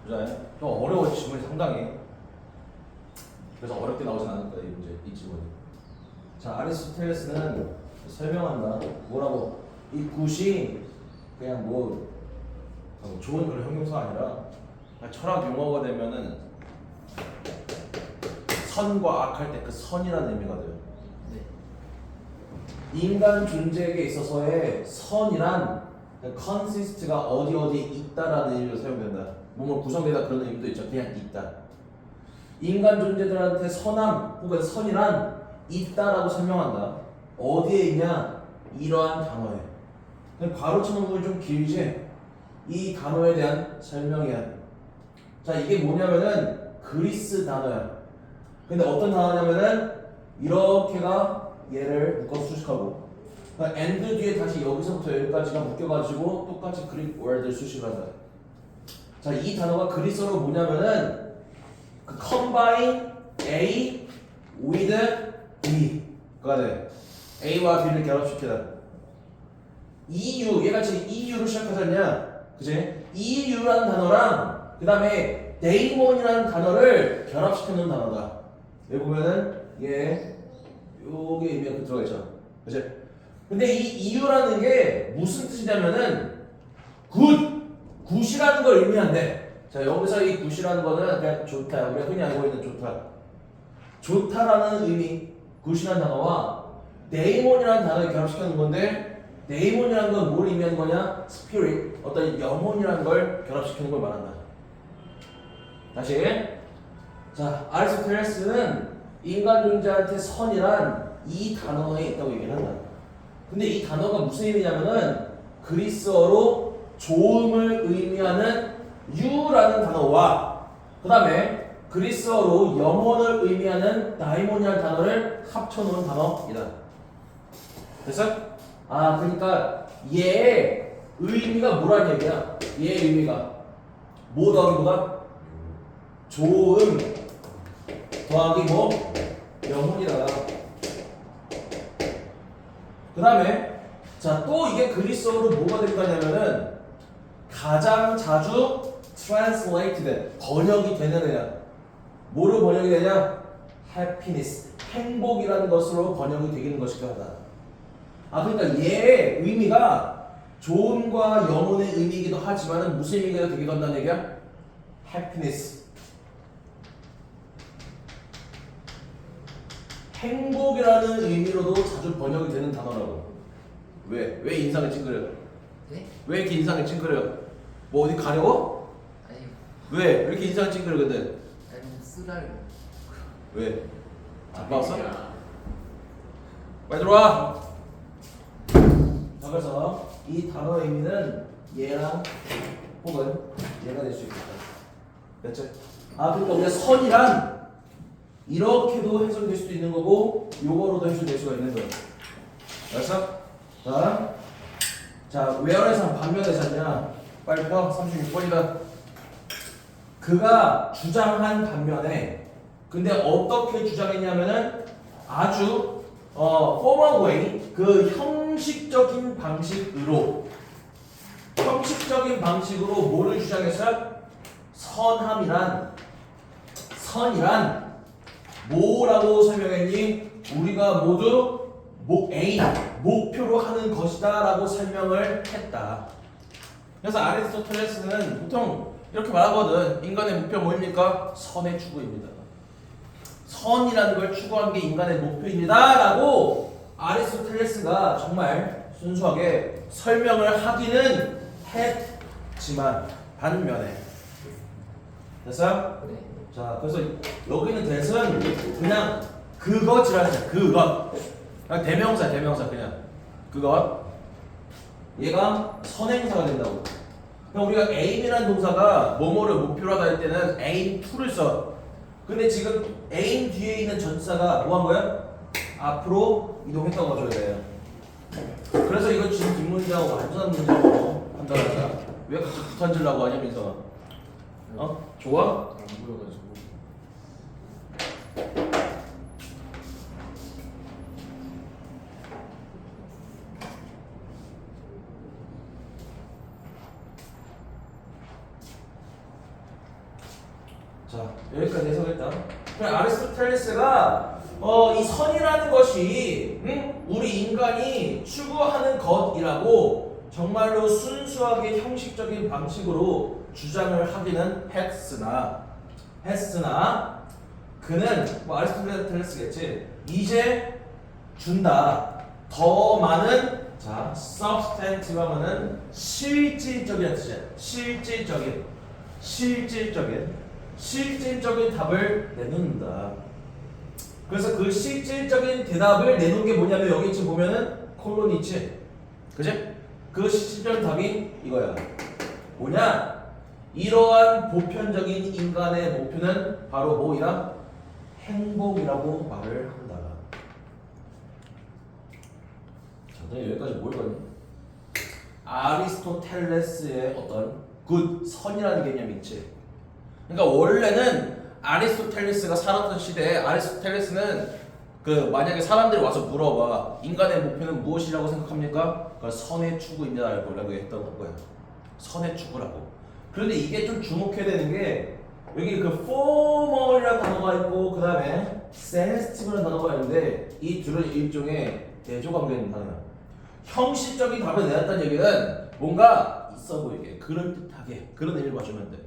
그잖아요. 좀 어려워 지문이 상당히. 그래서 어렵게 나오진 않을 거예요 이 문제, 이 지문이. 자, 아리스토텔레스는 설명한다. 뭐라고? 이 굿이 그냥 뭐 좋은 그런 형용사가 아니라 철학 용어가 되면은 선과 악 할 때 그 선이라는 의미가 돼요. 네. 인간 존재에게 있어서의 선이란 consist가 어디 어디에 있다라는 의미로 사용된다. 몸을 구성되다 그런 의미도 있죠. 그냥 있다. 인간 존재들한테 선함 혹은 선이란 있다라고 설명한다. 어디에 있냐? 이러한 단어에. 바로 쳐놓은 부분이 좀 길지? 이 단어에 대한 설명이야. 자, 이게 뭐냐면은 그리스 단어야. 근데 어떤 단어냐면은 이렇게가 얘를 묶어서 수식하고 and 뒤에 다시 여기서부터 여기까지가 묶여가지고 똑같이 그릭 월드를 수식을 한다. 자, 이 단어가 그리스어로 뭐냐면은 그 combine A with B가 돼. A와 B를 결합시키다. EU, 얘가 지금 EU로 시작하잖냐, 그치? EU라는 단어랑 그 다음에 데이몬이라는 단어를 결합시켜 놓은 단어다. 여기 보면은 얘 요게 의미가 들어가 있죠, 그치? 근데 이 EU라는 게 무슨 뜻이냐면은 굿이라는 걸 의미한대. 자, 여기서 이 굿이라는 거는 그냥 좋다, 우리가 흔히 알고 있는 좋다라는 의미, 굿이라는 단어와 데이몬이라는 단어를 결합시켜 놓은 건데, 데이몬이라는 건 뭘 의미하는 거냐? 스피릿, 어떤 영혼이라는 걸 결합시키는 걸 말한다. 다시. 자, 아리스토텔레스는 인간 존재한테 선이란 이 단어에 있다고 얘기를 한다. 근데 이 단어가 무슨 의미냐면은 그리스어로 좋음을 의미하는 유라는 단어와 그 다음에 그리스어로 영혼을 의미하는 다이몬이라는 단어를 합쳐놓은 단어이다. 됐어? 아, 그러니까 얘의 의미가 뭐란 얘기야? 얘의 의미가 뭐 더하기 뭐가? 좋음 더하기 뭐? 영혼이다. 그 다음에 자, 또 이게 그리스어로 뭐가 될 거냐면은 가장 자주 translated, 번역이 되는 애야. 뭐로 번역이 되냐? happiness, 행복이라는 것으로 번역이 되는 것이기도 하다. 아, 그러니까 얘의 의미가 좋음과 영혼의 의미이기도 하지만 무슨 의미가 되기도 한다는 얘기야? happiness, 행복이라는 의미로도 자주 번역이 되는 단어라고. 왜? 왜 인상이 찡그려? 네? 왜 이렇게 인상이 찡그려? 뭐 어디 가려고? 아니, 왜? 왜 이렇게 인상이 찡그려 근데? 아니 쓰라고. 왜? 안 봤어? 빨리 들어와! 자, 그래서 이 단어의 의미는 얘랑 혹은 얘가 될 수 있겠다. 됐지? 아, 그러니까 우리가 선이란 이렇게도 해석될 수도 있는 거고 요거로도 해석될 수가 있는 거야. 알았어? 자, where에서 반면에 잤냐? 빨리 펴. 36번이다. 그가 주장한 반면에, 근데 어떻게 주장했냐면은 아주 formal way, 그 형식적인 방식으로 뭐를 주장했어요? 선이란 뭐라고 설명했니? 우리가 모두 목표로 하는 것이다 라고 설명을 했다. 그래서 아리스토텔레스는 보통 이렇게 말하거든. 인간의 목표 뭐입니까? 선의 추구입니다. 선이라는 걸 추구하는 게 인간의 목표입니다 라고 아리스토텔레스가 정말 순수하게 설명을 하기는 했지만 반면에, 됐어요? 네. 자, 그래서 여기는 대은 그냥 그것이라는 그것, 그냥 대명사 그냥 그것, 얘가 선행사가 된다고. 그럼 우리가 aim이라는 동사가 뭐뭐를 목표로 하다 할 때는 aim to를 써. 근데 지금 aim 뒤에 있는 전사가 뭐 한 거야? 앞으로 이동했다고 봐줘야 돼요. 그래서 이거 지금 뒷문장하고 완전한 문장으로 판단하자. 왜 갑자기 부탄질라고 하냐, 민서가? 어? 좋아? 안 보여가지고. 여기까지 해석했다. 그럼 아리스토텔레스가 이 선이라는 것이 우리 인간이 추구하는 것이라고 정말로 순수하게 형식적인 방식으로 주장을 하기는 했으나 그는 뭐 아리스토텔레스겠지. 이제 준다. 더 많은 자 substantive 하면은 실질적인 뜻이야. 실질적인 답을 내놓는다. 그래서 그 실질적인 대답을 내놓은 게 뭐냐면 여기 지금 보면은 콜론이 있지. 그지? 그 실질적인 답이 이거야. 뭐냐? 이러한 보편적인 인간의 목표는 바로 뭐이다? 행복이라고 말을 한다. 자, 너 여기까지 뭘 거니? 아리스토텔레스의 어떤 선이라는 개념이 있지. 그러니까 원래는 아리스토텔레스가 살았던 시대에 아리스토텔레스는 만약에 사람들이 와서 물어봐 인간의 목표는 무엇이라고 생각합니까? 그걸 선의 추구입니다라고 했던 거야. 선의 추구라고. 그런데 이게 좀 주목해야 되는 게 여기 formal이라는 단어가 있고 그 다음에 sensitive라는 단어가 있는데 이 둘은 일종의 대조관계 있는 단어야. 형식적인 답을 내놨다는 얘기는 뭔가 있어 보이게 그럴듯하게 그런 의미를 봐주면 돼.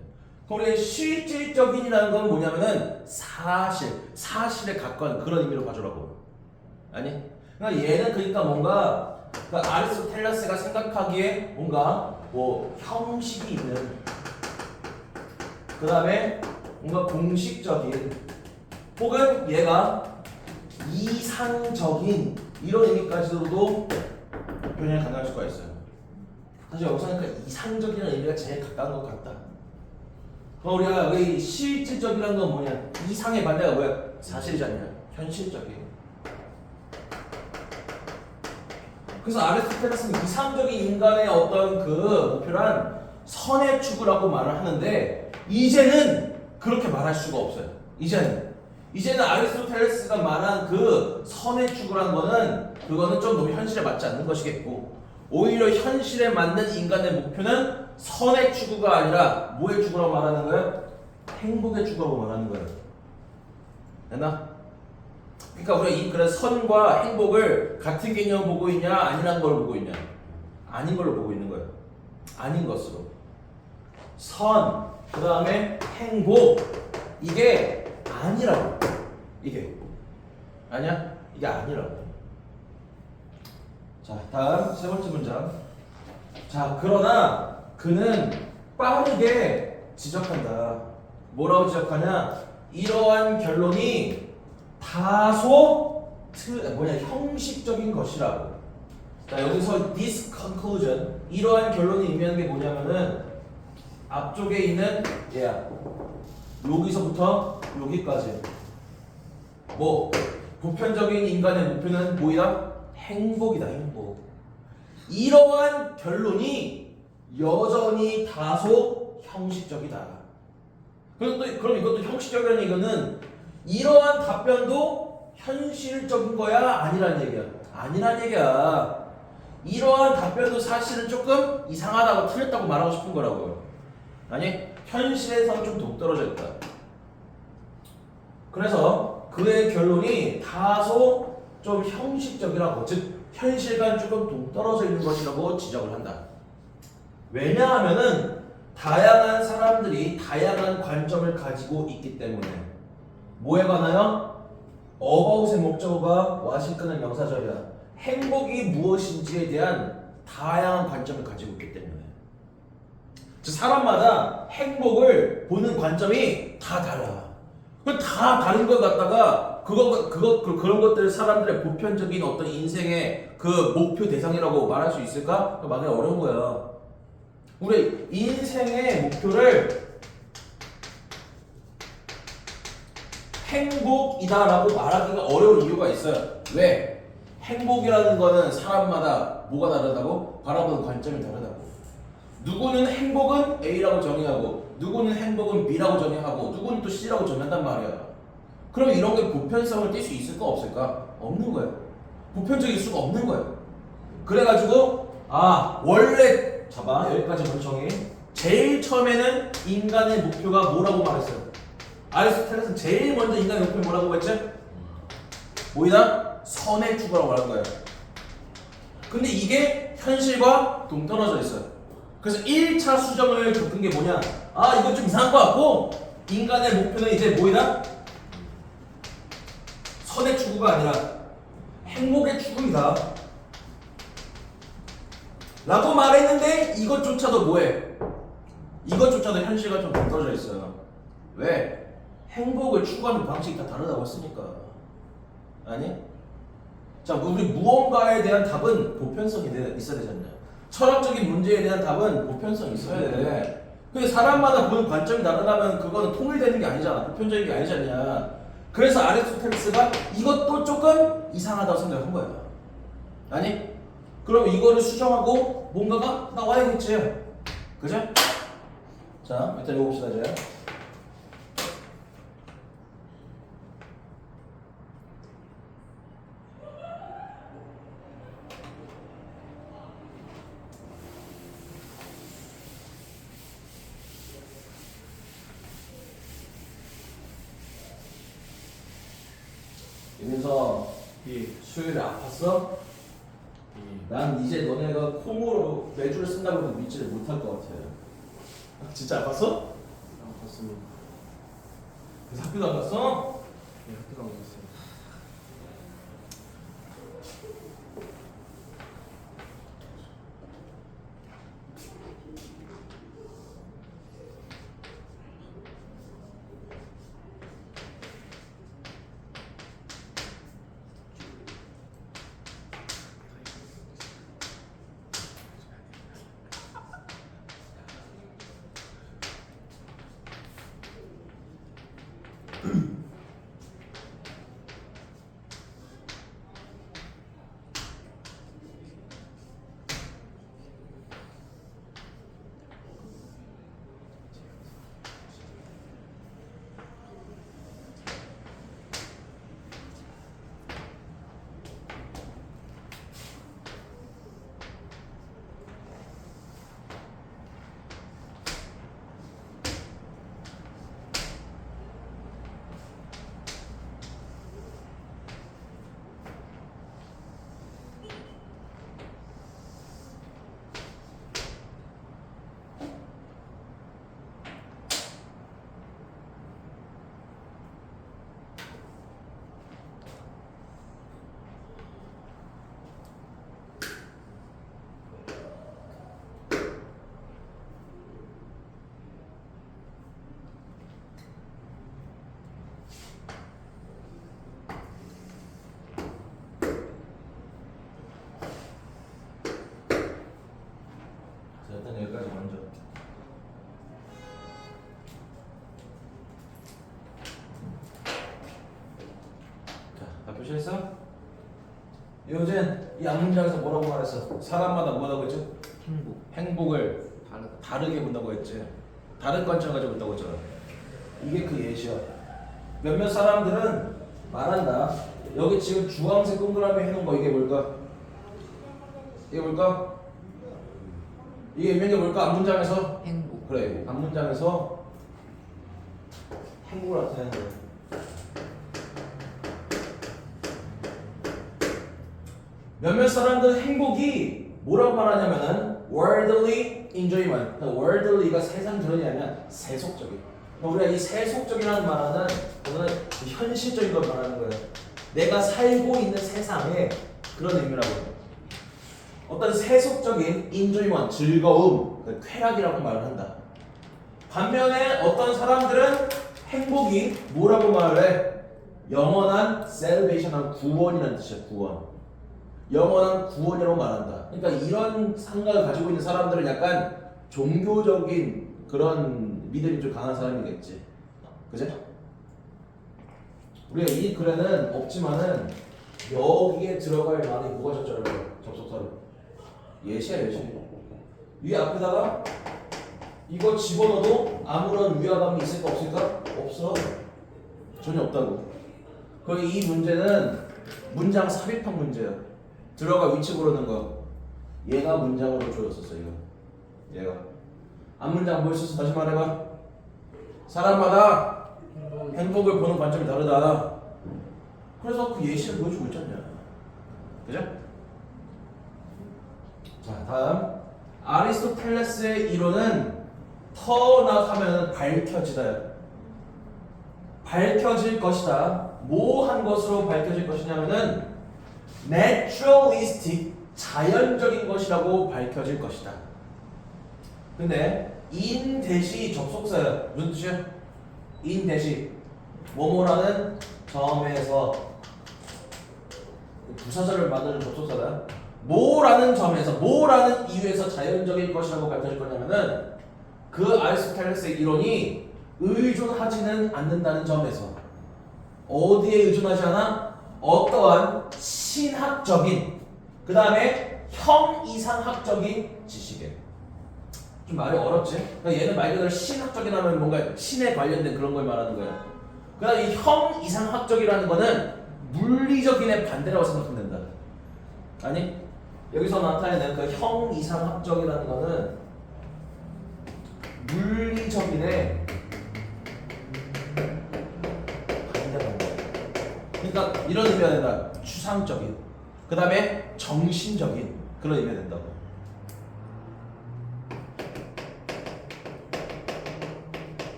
우리 실질적인이라는 건 뭐냐면은 사실에 가까운 그런 의미로 봐주라고. 아니? 그러니까 얘는 그러니까 뭔가 아리스토텔레스가 생각하기에 뭔가 뭐 형식이 있는 그 다음에 뭔가 공식적인 혹은 얘가 이상적인 이런 의미까지도 표현이 가능할 수가 있어요. 사실 여기서 그러니까 이상적이라는 의미가 제일 가까운 것 같다. 우리가 여기 실질적이라는 건 뭐냐? 이상의 반대가 뭐야? 사실이지 않냐? 현실적인. 그래서 아리스토텔레스는 이상적인 인간의 어떤 목표란 선의 추구라고 말을 하는데 이제는 그렇게 말할 수가 없어요. 이제는 아리스토텔레스가 말한 선의 추구라는 거는 그거는 좀 너무 현실에 맞지 않는 것이겠고 오히려 현실에 맞는 인간의 목표는 선의 추구가 아니라 뭐의 추구라고 말하는 거예요? 행복의 추구라고 말하는 거예요. 됐나? 그러니까 우리가 그래서 선과 행복을 같은 개념으로 보고 있냐 아니라는 걸 보고 있냐? 아닌 걸로 보고 있는 거예요. 아닌 것으로. 선, 그 다음에 행복 이게 아니라고. 이게 아니야? 이게 아니라고. 자, 다음 세 번째 문장. 자, 그러나 그는 빠르게 지적한다. 뭐라고 지적하냐? 이러한 결론이 다소 형식적인 것이라고. 자, 여기서 this conclusion 이러한 결론이 의미하는 게 뭐냐면은 앞쪽에 있는 얘야. 여기서부터 여기까지. 뭐 보편적인 인간의 목표는 뭐이다? 행복이다. 행복. 이러한 결론이 여전히 다소 형식적이다. 그럼 이것도 형식적이라는 얘기는 이러한 답변도 현실적인 거야? 아니란 얘기야. 아니란 얘기야. 이러한 답변도 사실은 조금 이상하다고 틀렸다고 말하고 싶은 거라고요. 아니, 현실에서는 좀 동떨어져 있다. 그래서 그의 결론이 다소 좀 형식적이라고, 즉 현실과는 조금 동떨어져 있는 것이라고 지적을 한다. 왜냐하면은 다양한 사람들이 다양한 관점을 가지고 있기 때문에. 뭐에 관하여? about의 목적어가 워싱턴의 명사절이야. 행복이 무엇인지에 대한 다양한 관점을 가지고 있기 때문에. 즉 사람마다 행복을 보는 관점이 다 달라. 다 다른 걸 갖다가 그런 것들을 사람들의 보편적인 어떤 인생의 목표 대상이라고 말할 수 있을까? 말하기 어려운 거야. 우리 인생의 목표를 행복이다라고 말하기가 어려운 이유가 있어요. 왜? 행복이라는 거는 사람마다 뭐가 다르다고? 바라보는 관점이 다르다고. 누구는 행복은 A라고 정의하고 누구는 행복은 B라고 정의하고 누구는 또 C라고 정의한단 말이야. 그럼 이런 게 보편성을 띌 수 있을까 없을까? 없는 거예요. 보편적일 수가 없는 거예요. 그래가지고 원래 여기까지 먼저 정해. 제일 처음에는 인간의 목표가 뭐라고 말했어요? 아리스토텔레스는 제일 먼저 인간의 목표를 뭐라고 했지? 뭐이다? 선의 추구라고 말한 거예요. 근데 이게 현실과 동떨어져 있어요. 그래서 1차 수정을 겪은 게 뭐냐? 아, 이거 좀 이상한 거 같고 인간의 목표는 이제 뭐이다? 선의 추구가 아니라 행복의 추구이다 라고 말했는데 이것조차도 뭐해? 이것조차도 현실과 좀 동떨어져 있어요. 왜? 행복을 추구하는 방식이 다 다르다고 했으니까. 아니? 자, 우리 무언가에 대한 답은 보편성이 있어야 되지 않냐? 철학적인 문제에 대한 답은 보편성이 있어야 돼. 근데 사람마다 보는 관점이 다르다면 그거는 통일되는 게 아니잖아. 보편적인 게 아니지 않냐? 그래서 아리스토텔레스가 이것도 조금 이상하다고 생각한 거야. 아니? 그럼 이거를 수정하고 뭔가가 나와야겠지. 그죠? 자, 일단 이거 봅시다 이제. 이민서, 수요일에 아팠어? 난 이제 너네가 콩으로 매주를 쓴다고 해도 믿지를 못할 것 같아. 진짜 아팠어? 아팠습니다. 그래서 학교도 안 갔어? 네, 학교도 안 갔어요. 일단 여기까지 먼저. 자, 다 표시했어? 요즘 이 앞문장에서 뭐라고 말했어? 사람마다 뭐라고 했죠? 행복을 다르게 본다고 했지. 다른 관점 가지고 본다고 했잖아. 이게 그 예시야. 몇몇 사람들은 말한다. 여기 지금 주황색 동그라미 해놓은 거 이게 뭘까? 이게 뭘까? 이게 의미가 뭘까? 앞문장에서? 행복. 그래, 앞문장에서 행복을 나타내는 거야. 몇몇 사람들은 행복이 뭐라고 말하냐면은 worldly enjoyment. 그러니까 worldly가 세상적이 아니라 세속적인. 그러니까 우리가 이 세속적이라는 말은 오늘 현실적인 걸 말하는 거예요. 내가 살고 있는 세상에 그런 의미라고 해요. 어떤 세속적인 enjoyment, 즐거움, 쾌락이라고 말을 한다. 반면에 어떤 사람들은 행복이 뭐라고 말을 해? 영원한 salvation한 구원이라는 뜻이야. 구원. 영원한 구원이라고 말한다. 그러니까 이런 생각을 가지고 있는 사람들은 약간 종교적인 그런 믿음이 좀 강한 사람이겠지. 그죠? 우리가 이 글에는 없지만은 여기에 들어갈 말이 뭐가 적절해요? 접속사로. 예시야, 예시. 위 앞에다가 이거 집어넣어도 아무런 위화감이 있을까 없을까? 없어. 전혀 없다고. 그리고 이 문제는 문장 삽입형 문제야. 들어가 위치 고르는 거. 얘가 문장으로 주어졌었어. 이거. 얘가. 앞문장 뭐 있었어? 다시 말해봐. 사람마다 행복을 보는 관점이 다르다. 그래서 그 예시를 보여주고 있잖냐. 그죠? 자, 다음 아리스토텔레스의 이론은 터나 하면 밝혀지다. 밝혀질 것이다. 뭐 한 것으로 밝혀질 것이냐면은 naturalistic, 자연적인 것이라고 밝혀질 것이다. 근데 in 대시 접속사야. 무슨 뜻이야? in 대시 뭐뭐라는 점에서 부사절을 만드는 접속사다. 뭐라는 점에서 뭐라는 이유에서 자연적인 것이라고 밝혀질 거냐면은 그 아리스토텔레스의 이론이 의존하지는 않는다는 점에서 어디에 의존하지 않아? 어떠한 신학적인 그 다음에 형이상학적인 지식에. 좀 말이 어렵지? 그러니까 얘는 말 그대로 신학적인 하면 뭔가 신에 관련된 그런 걸 말하는 거야. 그 다음에 이 형이상학적이라는 거는 물리적인의 반대라고 생각하면 된다. 아니 여기서 나타내는 그 형이상학적이라는 거는 물리적인의 반대. 그러니까 이런 의미가 된다. 추상적인, 그 다음에 정신적인 그런 의미가 된다고.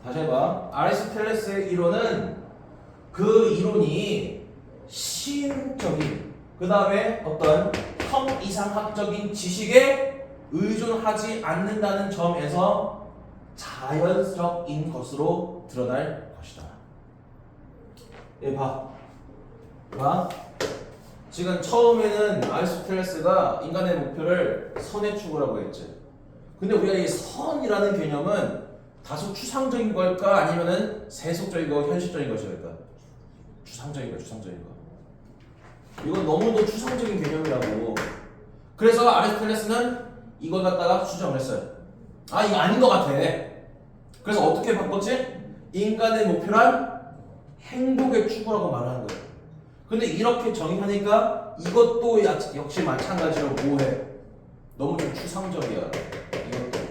다시 해봐. 아리스토텔레스의 이론은 그 이론이 신적인 그 다음에 어떤 형이상학적인 지식에 의존하지 않는다는 점에서 자연적인 것으로 드러날 것이다. 예, 봐. 지금 처음에는 아리스토텔레스가 인간의 목표를 선의 추구라고 했지. 근데 우리가 이 선이라는 개념은 다소 추상적인 걸까 아니면은 세속적이고 현실적인 것일까? 추상적인 거. 이건 너무도 추상적인 개념이라고. 그래서 아리스토텔레스는 이걸 갖다가 수정을 했어요. 아, 이거 아닌 것 같아. 그래서 어떻게 바꿨지? 인간의 목표란 행복의 추구라고 말하는 거예요. 근데 이렇게 정의하니까 이것도 역시 마찬가지로 뭐해? 너무 좀 추상적이야. 이것도.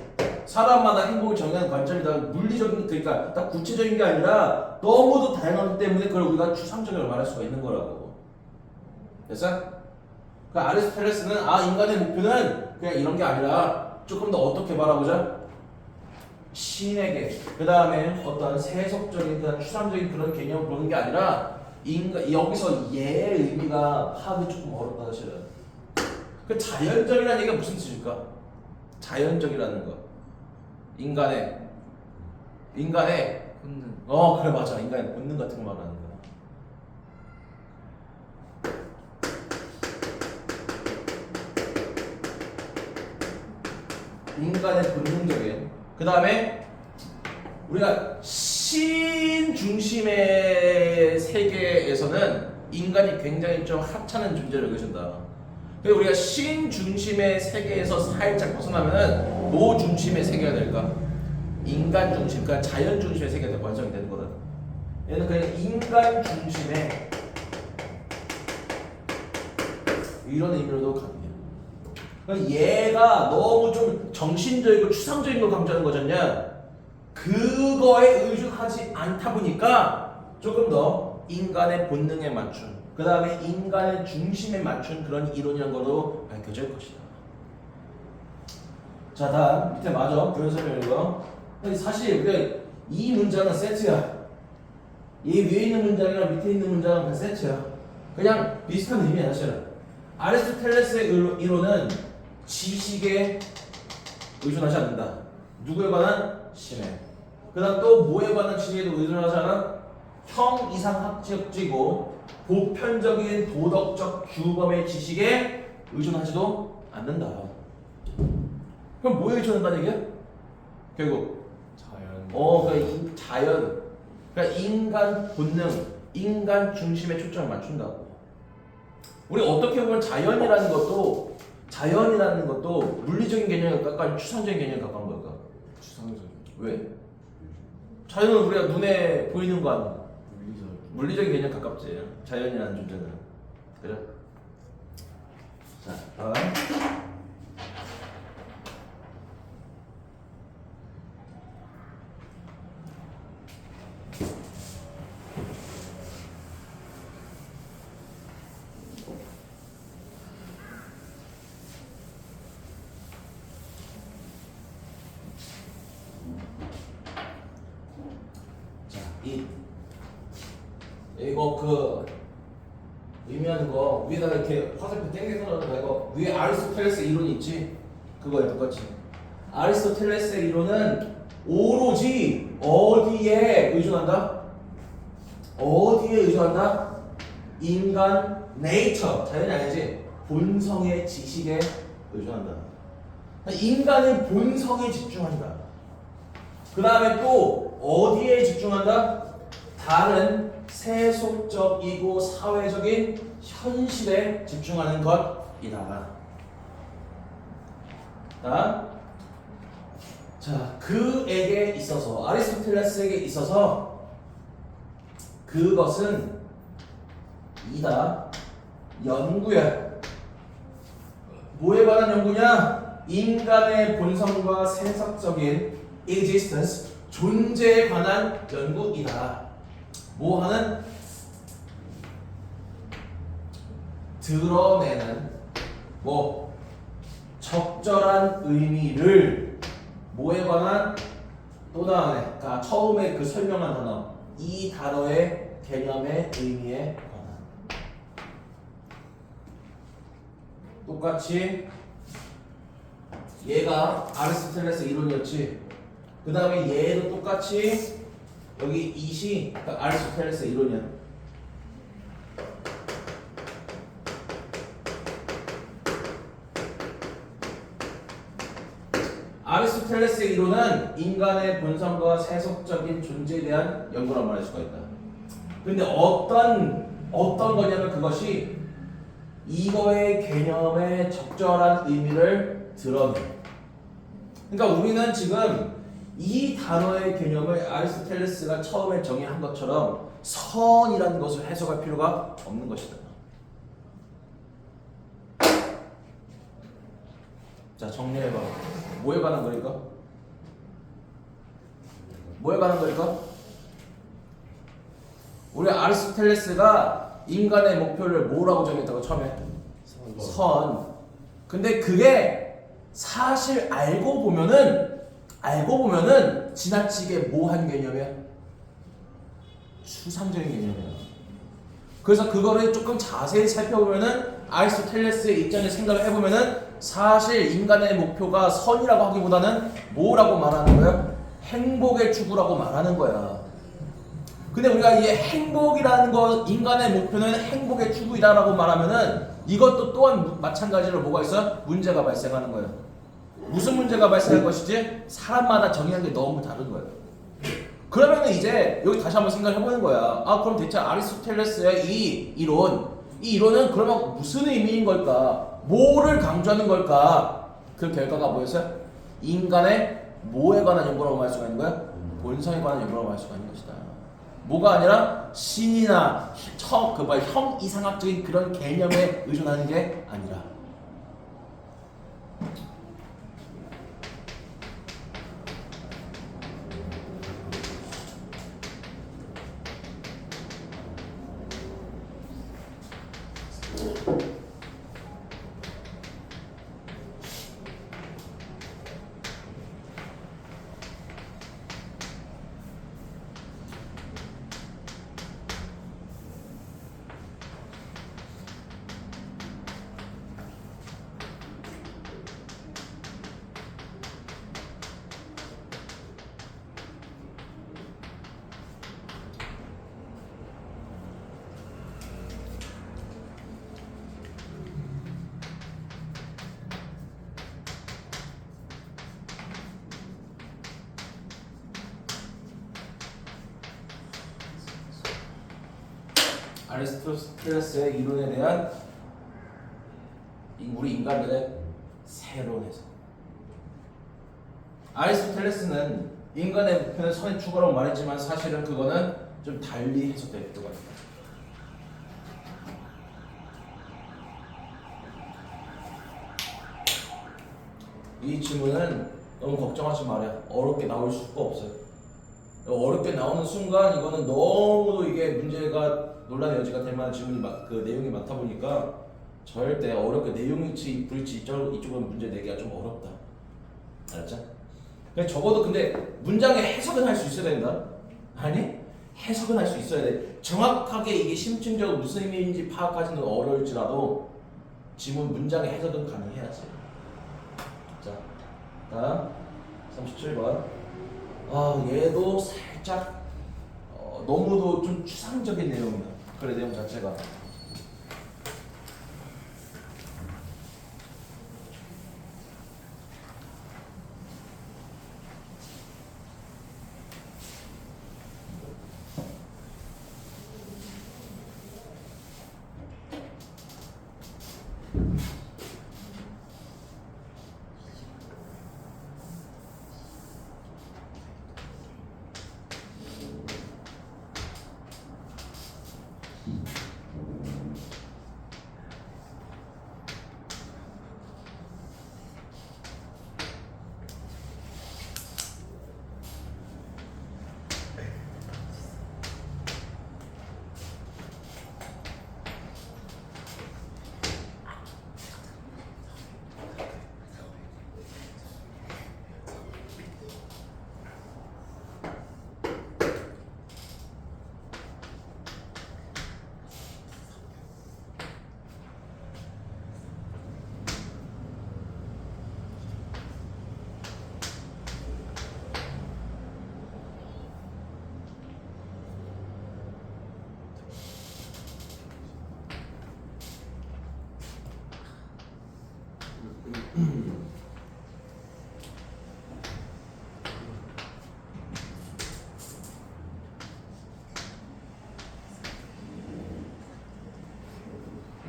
사람마다 행복을 정의하는 관점이 다 물리적인, 그러니까 딱 구체적인 게 아니라 너무도 다양하기 때문에 그걸 우리가 추상적으로 말할 수가 있는 거라고. 됐어? 그 아리스토텔레스는 인간의 목표는 그냥 이런 게 아니라 조금 더 어떻게 바라보자? 신에게, 그 다음에 어떤 세속적인, 그런 추상적인 그런 개념을 보는 게 아니라 여기서 얘의 의미가 파악이 조금 어렵다 사실은. 그 자연적이라는 얘기가 무슨 뜻일까? 자연적이라는 거. 인간의 본능. 그래 맞아. 인간의 본능 같은 거 말하는 거야. 인간의 본능적인. 그 다음에 우리가 신 중심의 세계에서는 인간이 굉장히 좀 하찮은 존재로 여겨진다. 그래서 우리가 신 중심의 세계에서 살짝 벗어나면은 뭐 중심의 세계가 될까? 인간 중심, 그러니까 자연 중심의 세계가 완성이 되는 거다. 얘는 그냥 인간 중심의 이런 의미로도 가능해요. 그러니까 얘가 너무 좀 정신적이고 추상적인 걸 강조하는 거잖냐? 그거에 의존하지 않다 보니까 조금 더 인간의 본능에 맞춘, 그 다음에 인간의 중심에 맞춘 그런 이론이라는 걸로 밝혀질 것이다. 자, 다음 밑에 맞아. 부연설명 이거. 사실 우리가 이 문장은 세트야. 얘 위에 있는 문장이랑 밑에 있는 문장은 다 세트야. 그냥 비슷한 의미야 사실은. 아리스토텔레스의 이론은 지식에 의존하지 않는다. 누구에 관한? 신에. 그 다음 또 뭐에 관한 지식에도 의존하지 않아? 형이상학적이고 보편적인 도덕적 규범의 지식에 의존하지도 않는다. 그럼 뭐에 의존한다는 얘기야? 결국 그러니까 이 자연, 그러니까 인간 본능, 인간 중심에 초점을 맞춘다고. 우리 어떻게 보면 자연이라는 것도 물리적인 개념에 가까운 추상적인 개념에 가까운 걸까? 추상적인. 왜? 자연은 우리가 눈에 보이는 거 아니야? 물리적. 물리적인 개념에 가깝지. 자연이라는 존재는. 그래? 자, 다음. 자, 이거 그 의미하는 거 위에다가 이렇게 화살표 땡겨서 넣는 거 이거 위에 아리스토텔레스 이론이 있지? 그거에 똑같이 아리스토텔레스의 이론은 오로지 어디에 의존한다? 어디에 의존한다? 인간 네이처 자연이 아니지 본성의 지식에 의존한다. 인간의 본성에 집중한다. 그 다음에 또 어디에 집중한다? 다른 세속적이고 사회적인 현실에 집중하는 것이다. 자, 그에게 있어서 아리스토텔레스에게 있어서 그것은 이다. 연구야. 뭐에 관한 연구냐? 인간의 본성과 세속적인 existence, 존재에 관한 연구이다. 뭐 하는? 드러내는 뭐 적절한 의미를 뭐에 관한? 또 나오네. 그러니까 처음에 그 설명한 단어 이 단어의 개념의 의미에 관한 똑같이 얘가 아리스토텔레스 이론이었지. 그 다음에 얘도 똑같이 여기 이시 그러니까 아리스토텔레스 이론이야. 아리스토텔레스의 이론은 인간의 본성과 세속적인 존재에 대한 연구란 말할 수가 있다. 근데 어떤 거냐면 그것이 이거의 개념의 적절한 의미를 드러내. 그러니까 우리는 지금 이 단어의 개념을 아리스토텔레스가 처음에 정의한 것처럼 선이라는 것을 해석할 필요가 없는 것이다. 자, 정리해봐. 뭐에 관한 거니까? 뭐에 관한 거니까? 우리 아리스토텔레스가 인간의 목표를 뭐라고 정했다고 처음에? 선. 근데 그게 사실 알고 보면은 지나치게 뭐한 개념이야? 추상적인 개념이야. 그래서 그거를 조금 자세히 살펴보면은 아리스토텔레스의 입장에 생각을 해보면은 사실 인간의 목표가 선이라고 하기보다는 뭐라고 말하는 거야? 행복의 추구라고 말하는 거야. 근데 우리가 이 행복이라는 거, 인간의 목표는 행복의 추구이다라고 말하면은 이것도 또한 마찬가지로 뭐가 있어? 문제가 발생하는 거야. 무슨 문제가 발생할 것이지? 사람마다 정의하는 게 너무 다른 거예요. 그러면 이제 여기 다시 한번 생각을 해보는 거야. 아, 그럼 대체 아리스토텔레스의 이 이론은 그러면 무슨 의미인 걸까? 뭐를 강조하는 걸까? 그 결과가 뭐였어요? 인간의 뭐에 관한 연구라고 말 수가 있는 거야? 본성에 관한 연구라고 말 수가 있는 것이다. 뭐가 아니라 신이나 형 이상학적인 그런 개념에 의존하는 게 아니라. 아리스토텔레스의 이론에 대한 우리 인간들의 새로운 해석. 아리스토텔레스는 인간의 목표는 선의 추구라고 말했지만 사실은 그거는 좀 달리 해석될 필요가 있다. 이 지문은 너무 걱정하지 말아요. 어렵게 나올 수가 없어요. 어렵게 나오는 순간 이거는 너무도 이게 문제가 논란의 여지가 될 만한 지문이 그 내용이 많다 보니까 절대 어렵게 내용일치 불일치 이쪽은 문제 내기가 좀 어렵다. 알았죠? 적어도 근데 문장의 해석은 할 수 있어야 된다. 아니? 해석은 할 수 있어야 돼. 정확하게 이게 심층적으로 무슨 의미인지 파악하기는 어려울지라도 지문 문장의 해석은 가능해야지. 자, 다음 37번. 얘도 살짝 너무도 좀 추상적인 내용이야. 그래 내용 자체가.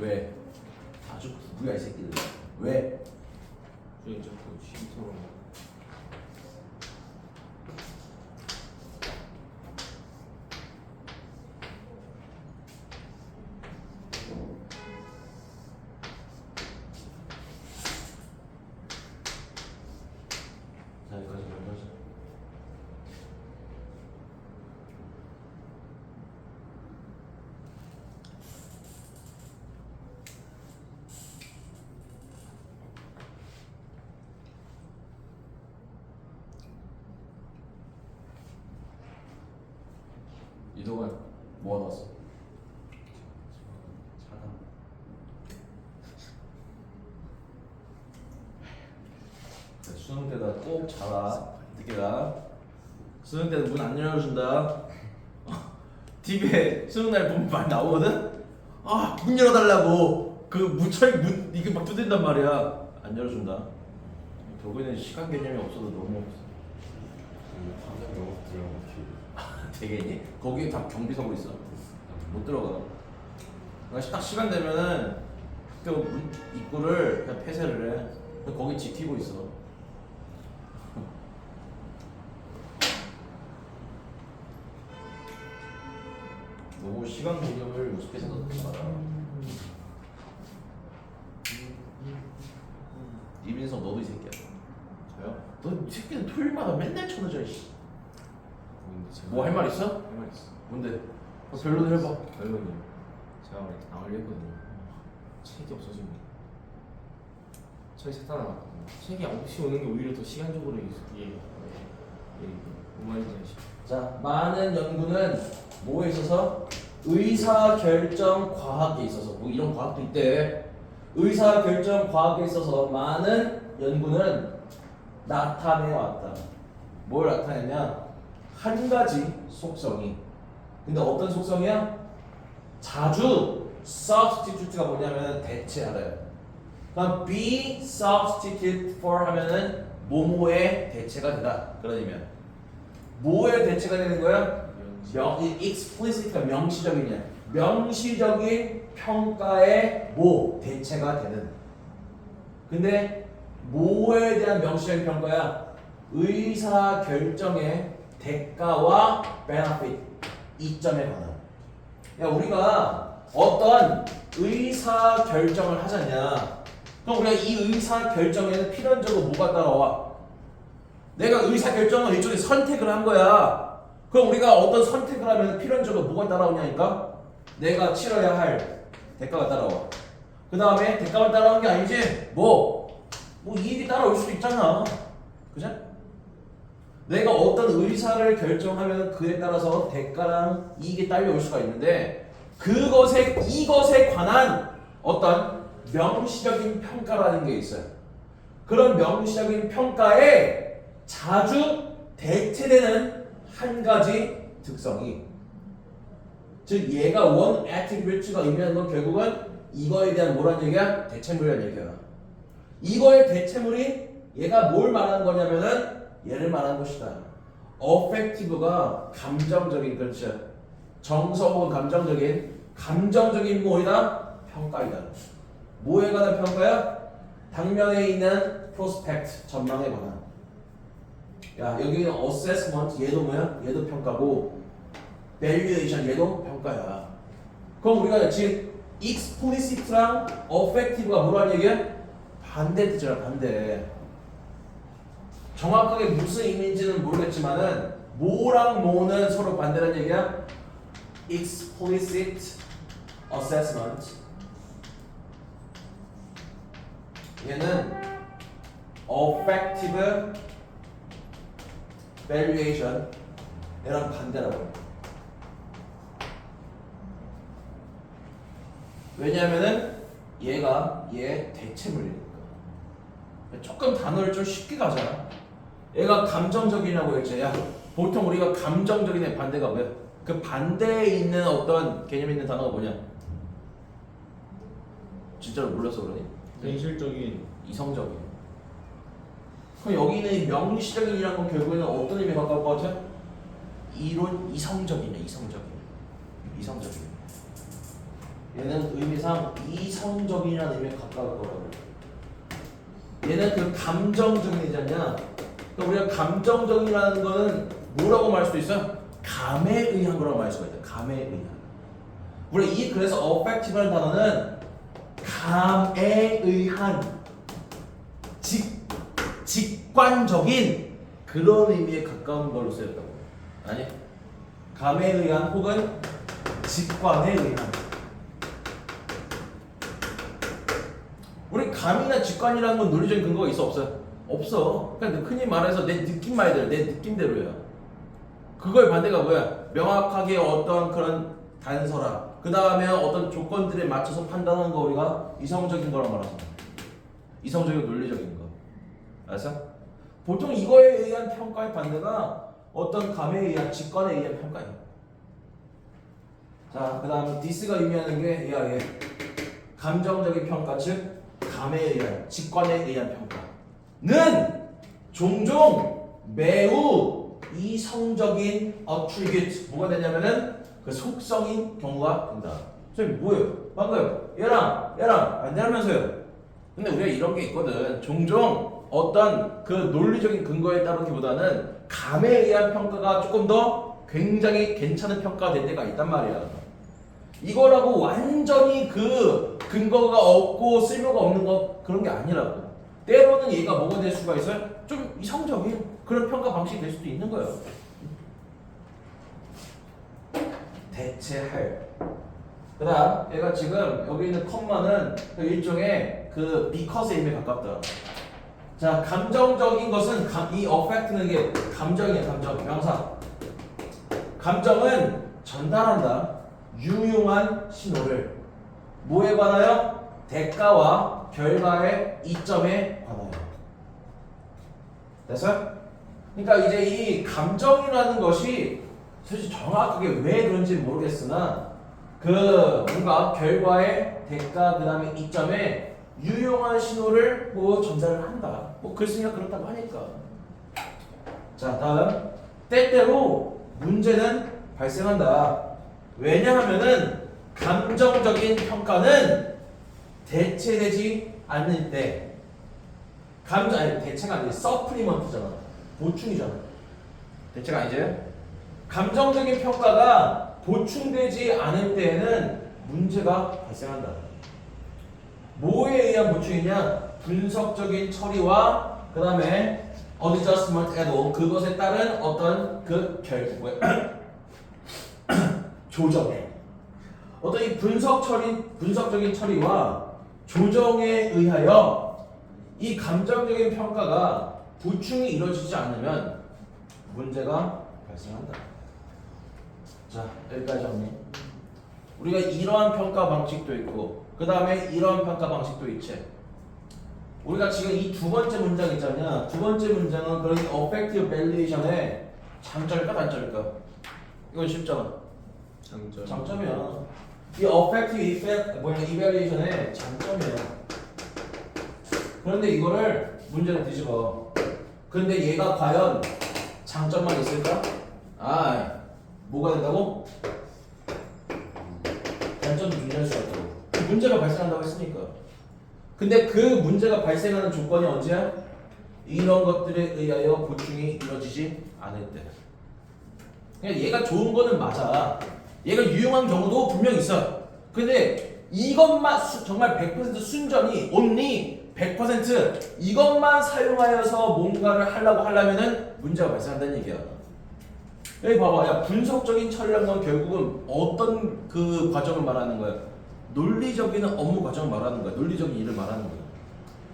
왜? 아주 구구야 이 새끼들. 왜? 저희 자꾸 쉼터로 자 여기까지 넘어가자. 이동안 뭐 넣었어? 수능 때다 꼭 자라. 특히나 수능 때는 문 안 열어준다. TV에 수능 날 보면 많이 나오거든. 문 열어달라고. 그 문 이게 막 두드린단 말이야. 안 열어준다. 결국에는 시간 개념이 없어도 너무 없어. 당장 영업 들어가면 되겠니? 거기에 다 경비석으로 있어. 못 들어가. 그러니까 딱 시간 되면은 학교 문 입구를 그냥 폐쇄를 해. 그냥 거기 지키고 있어. 너무 시간 개념을 우습게 생각하지 마라. 이민석 너도 이 새끼야. 저요? 너 이 새끼는 토요일마다 맨날 쳐넣어져. 뭐 할 말 있어? 할 말 있어. 뭔데? 별로도 해봐. 결론이 제가 원래 나오려 했거든요. 책이 없어지고 책이 찾다 나왔거든요. 책이 없이 오는 게 오히려 더 시간적으로 이게 뭔 말인지 아시죠? 자, 많은 연구는 뭐에 있어서? 의사결정 과학에 있어서. 뭐 이런 과학도 있대. 의사결정 과학에 있어서 많은 연구는 나타내왔다. 뭘 나타내냐? 한 가지 속성이. 근데 어떤 속성이야? 자주 substitute가 뭐냐면 대체하래요. 그럼 be substitute for 하면은 뭐뭐의 대체가 되다. 그러면 뭐의 대체가 되는 거야? explicit가 명시적이냐? 명시적인 평가의 뭐 대체가 되는. 근데 뭐에 대한 명시적인 평가야? 의사 결정의 대가와 benefit 이점에 관한. 야 우리가 어떤 의사 결정을 하잖냐. 그럼 우리가 이 의사 결정에는 필연적으로 뭐가 따라와? 내가 의사 결정을 일종의 선택을 한 거야. 그럼 우리가 어떤 선택을 하면 필연적으로 뭐가 따라오냐니까? 내가 치러야 할 대가가 따라와. 그 다음에 대가가 따라오는 게 아니지. 뭐 이익이 따라올 수도 있잖아. 그죠? 내가 어떤 의사를 결정하면 그에 따라서 대가랑 이익이 딸려올 수가 있는데 이것에 관한 어떤 명시적인 평가라는 게 있어요. 그런 명시적인 평가에 자주 대체되는 한 가지 특성이, 즉 얘가 원 attribute가 의미하는 건 결국은 이거에 대한 뭐란 얘기야? 대체물이란 얘기야. 이거의 대체물이 얘가 뭘 말하는 거냐면은 얘를 말하는 것이다. affective가 감정적인, 그렇죠. 정서 혹은 감정적인 뭐이다? 평가이다. 뭐에 관한 평가야? 당면에 있는 prospect, 전망에 관한. 야, 여기는 assessment, 얘도 뭐야? 얘도 평가고, valuation, 얘도 평가야. 그럼 우리가 지금 explicit랑 affective가 뭐란 얘기야? 반대 뜻이잖아, 반대. 정확하게 무슨 의미인지는 모르겠지만은 뭐랑 뭐는 서로 반대라는 얘기야? explicit assessment, 얘는 affective valuation, 얘랑 반대라고. 왜냐하면은 얘가 얘 대체물이니까. 조금 단어를 좀 쉽게 가자. 얘가 감정적이라고 했지. 야, 보통 우리가 감정적인의 반대가 뭐야? 그 반대에 있는 어떤 개념 있는 단어가 뭐냐? 진짜로 몰라서 그러니? 현실적인. 이성적인. 그럼 여기 있는 이 명시적인이라는 건 결국에는 어떤 의미에 가까울 것 같아? 이성적이네, 이성적인. 얘는 의미상 이성적인이라는 의미에 가까울 거라고. 얘는 그 감정적이잖냐. 그러니까 우리가 감정적이라는 거는 뭐라고 말할 수도 있어? 감에 의한 거라고 말할 수가 있다. 감에 의한. 우리 그래서 affective라는 단어는 감에 의한 직관적인 그런 의미에 가까운 걸로 쓰였다고. 아니, 감에 의한 혹은 직관에 의한. 우리 감이나 직관이라는 건 논리적인 근거가 있어, 없어요? 없어. 그러니까 흔히 말해서 내 느낌 말대로, 내 느낌대로야. 그거의 반대가 뭐야? 명확하게 어떤 그런 단서라, 그 다음에 어떤 조건들에 맞춰서 판단하는 거 우리가 이성적인 거란 말하죠. 이성적이고 논리적인 거. 알았어? 보통 이거에 의한 평가의 반대가 어떤 감에 의한, 직관에 의한 평가야. 자, 그 다음에 this가 의미하는 게 얘야, 얘. 감정적인 평가, 즉 감에 의한, 직관에 의한 평가는 종종 매우 이성적인 attribute, 뭐가 되냐면은 그 속성인 경우가 된다. 선생님 뭐예요? 방금 얘랑 반대하면서요. 근데 우리가 이런 게 있거든. 종종 어떤 그 논리적인 근거에 따르기보다는 감에 의한 평가가 조금 더 굉장히 괜찮은 평가가 될 때가 있단 말이야. 이거라고 완전히 그 근거가 없고 쓸모가 없는 거 그런 게 아니라고. 때로는 얘가 뭐가 될 수가 있어요? 좀 이성적인 그런 평가 방식이 될 수도 있는 거예요. 대체할. 그다음 얘가 지금 여기 있는 컴마는 일종의 그 because의 의미에 가깝다. 자, 감정적인 것은 이 affect는 이게 감정이야, 감정. 명사. 감정은 전달한다. 유용한 신호를. 뭐에 관하여? 대가와 결과의 이점에 관하여. 됐어요? 그러니까 이제 이 감정이라는 것이 사실 정확하게 왜 그런지 모르겠으나 그 뭔가 결과의 대가 그 다음에 이점에 유용한 신호를 뭐 전달을 한다. 뭐 글쓰기가 그렇다고 하니까. 자, 다음 때때로 문제는 발생한다. 왜냐하면은 감정적인 평가는 대체되지 않을 때 대체가 아니라 서플리먼트잖아. 보충이잖아. 대체가 아니지? 감정적인 평가가 보충되지 않을 때에는 문제가 발생한다. 뭐에 의한 보충이냐? 분석적인 처리와 그 다음에 adjustment에도 그것에 따른 어떤 그 결국에 조정에 어떤 이 분석적인 처리와 조정에 의하여 이 감정적인 평가가 보충이 이루어지지 않으면 문제가 발생한다. 자, 여기까지 정리. 우리가 이러한 평가 방식도 있고 그 다음에 이러한 평가 방식도 있지. 우리가 지금 이 두 번째 문장 있잖냐. 두 번째 문장은 그런 affective valuation의 장점일까 단점일까? 이건 쉽잖아. 장점이야. 이 affective evaluation의 장점이야. 그런데 이거를 문제를 뒤집어. 근데 얘가 과연 장점만 있을까? 아, 뭐가 된다고? 단점도 존재할 수가 있다고. 문제가 발생한다고 했으니까. 근데 그 문제가 발생하는 조건이 언제야? 이런 것들에 의하여 보충이 이루어지지 않을 때. 그냥 얘가 좋은 거는 맞아. 얘가 유용한 경우도 분명 있어. 근데 이것만 정말 100% 순전히 only 100% 이것만 사용하여서 뭔가를 하려면은 문제가 발생한다는 얘기야. 여기 봐봐. 야, 분석적인 처리라는 건 결국은 어떤 그 과정을 말하는 거야? 논리적인 업무 과정을 말하는 거야. 논리적인 일을 말하는 거야.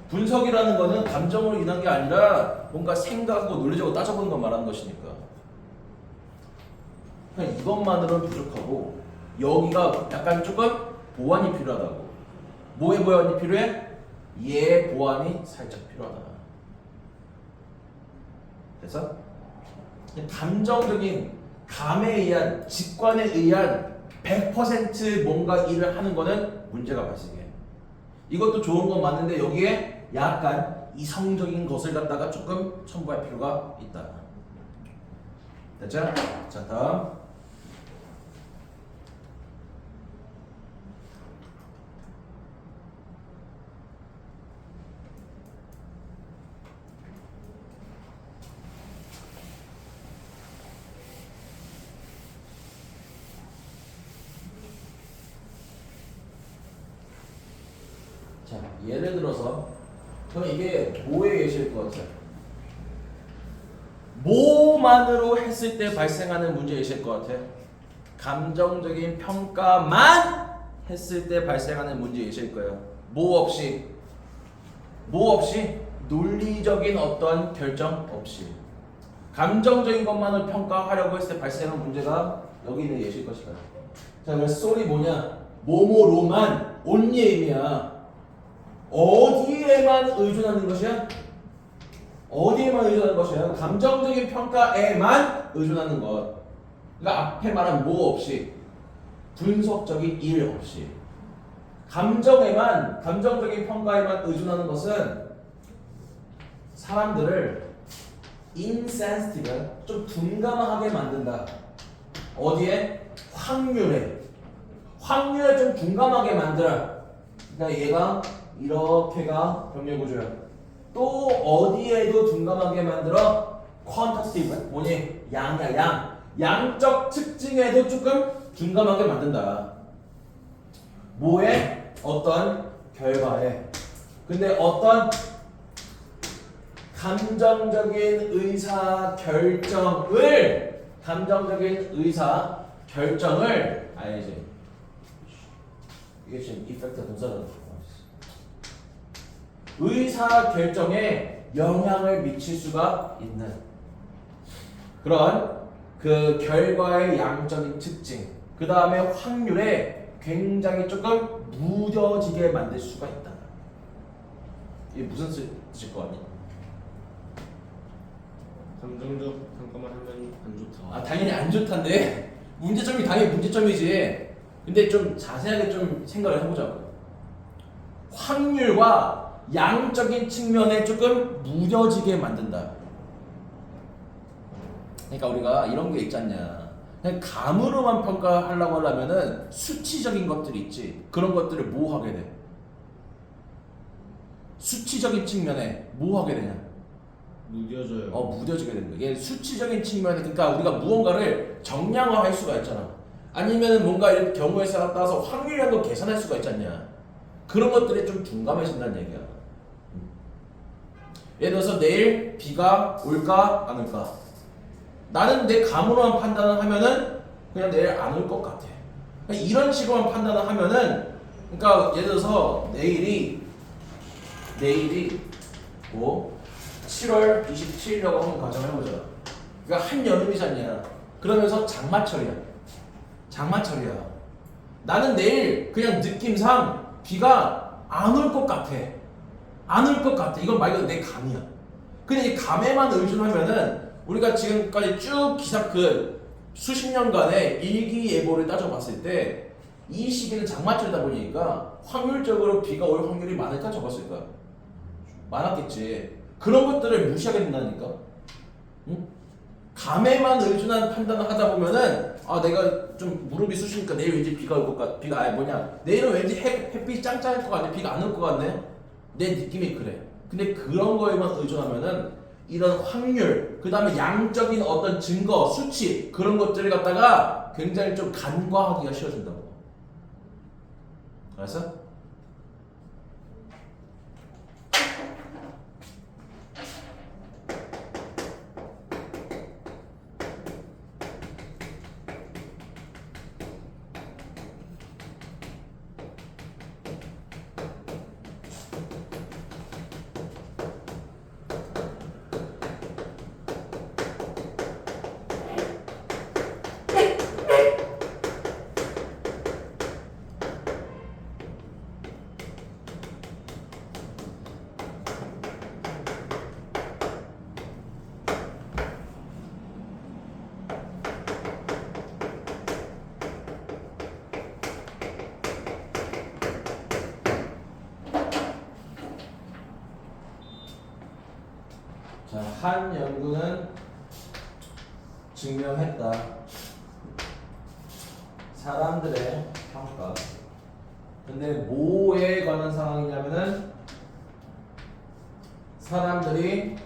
분석이라는 거는 감정으로 인한 게 아니라 뭔가 생각하고 논리적으로 따져보는 걸 말하는 것이니까. 그냥 이것만으로는 부족하고 여기가 약간 조금 보완이 필요하다고. 뭐에 보완이 필요해? 얘 보완이 살짝 필요하다. 그래서 감정적인 감에 의한 직관에 의한 100% 뭔가 일을 하는 거는 문제가 발생해. 이것도 좋은 건 맞는데 여기에 약간 이성적인 것을 갖다가 조금 첨부할 필요가 있다. 됐죠? 자, 다음. 자, 예를 들어서 그럼 이게 뭐에 예시일 것 같아요? 뭐만으로 했을 때 발생하는 문제 예시일 것 같아? 감정적인 평가만 했을 때 발생하는 문제 예시일 거예요. 뭐 없이 논리적인 어떠한 결정 없이 감정적인 것만을 평가하려고 했을 때 발생하는 문제가 여기 있는 예시일 것이다. 자, 그래서 소리 뭐냐? 뭐뭐로만 only이야. 어디에만 의존하는 것이야? 어디에만 의존하는 것이야? 감정적인 평가에만 의존하는 것. 그러니까 앞에 말한 뭐 없이 분석적인 일 없이 감정적인 평가에만 의존하는 것은 사람들을 insensitive, 좀 둔감하게 만든다. 어디에? 확률에 좀 둔감하게 만들어. 그러니까 얘가 이렇게가 병렬구조야. 또 어디에도 둔감하게 만들어? quantitative, 뭐니? 양이야, 양. 양적 특징에도 조금 둔감하게 만든다. 뭐에? 어떤 결과에. 근데 어떤 감정적인 의사 결정을 알지. 이게 지금 이펙트 동사잖아. 의사 결정에 영향을 미칠 수가 있는 그런 그 결과의 양적인 특징, 그 다음에 확률에 굉장히 조금 무뎌지게 만들 수가 있다. 이게 무슨 뜻일 거 아니야? 감정적 평가만 하면 안 좋다. 아, 당연히 안 좋단데 문제점이 당연히 문제점이지. 근데 좀 자세하게 좀 생각을 해보자고. 확률과 양적인 측면에 조금 무뎌지게 만든다. 그러니까 우리가 이런 게 있지 않냐. 그냥 감으로만 평가하려고 하려면은 수치적인 것들이 있지. 그런 것들을 뭐 하게 돼? 수치적인 측면에 뭐 하게 되냐? 무뎌져요. 무뎌지게 되는 거야. 이게 수치적인 측면에, 그러니까 우리가 무언가를 정량화할 수가 있잖아. 아니면은 뭔가 이런 경우에 따라서 확률량도 계산할 수가 있지 않냐. 그런 것들이 좀 둔감해진다는 얘기야. 예를 들어서 내일 비가 올까 안 올까? 나는 내 감으로만 판단을 하면은 그냥 내일 안 올 것 같아. 그러니까 이런 식으로만 판단을 하면은, 그러니까 예를 들어서 내일이 뭐 7월 27일이라고 한번 가정해보자. 그러니까 한여름이잖냐. 그러면서 장마철이야. 나는 내일 그냥 느낌상 비가 안 올 것 같아. 이건 말 그대로 내 감이야. 근데 이 감에만 의존하면은 우리가 지금까지 쭉 기사 수십 년간의 일기예보를 따져봤을 때 이 시기는 장마철이다 보니까 확률적으로 비가 올 확률이 많을까 적었을까? 많았겠지. 그런 것들을 무시하게 된다니까. 응? 감에만 의존한 판단을 하다 보면은 내가 좀 무릎이 쑤시니까 내일 왠지 비가 올 것 같. 내일은 왠지 햇빛이 짱짱할 것 같네. 비가 안 올 것 같네. 내 느낌이 그래. 근데 그런 거에만 의존하면은 이런 확률, 그 다음에 양적인 어떤 증거, 수치 그런 것들을 갖다가 굉장히 좀 간과하기가 쉬워진다고. 알았어? 자, 한 연구는 증명했다. 사람들의 평가. 근데 뭐에 관한 상황이냐면은 사람들이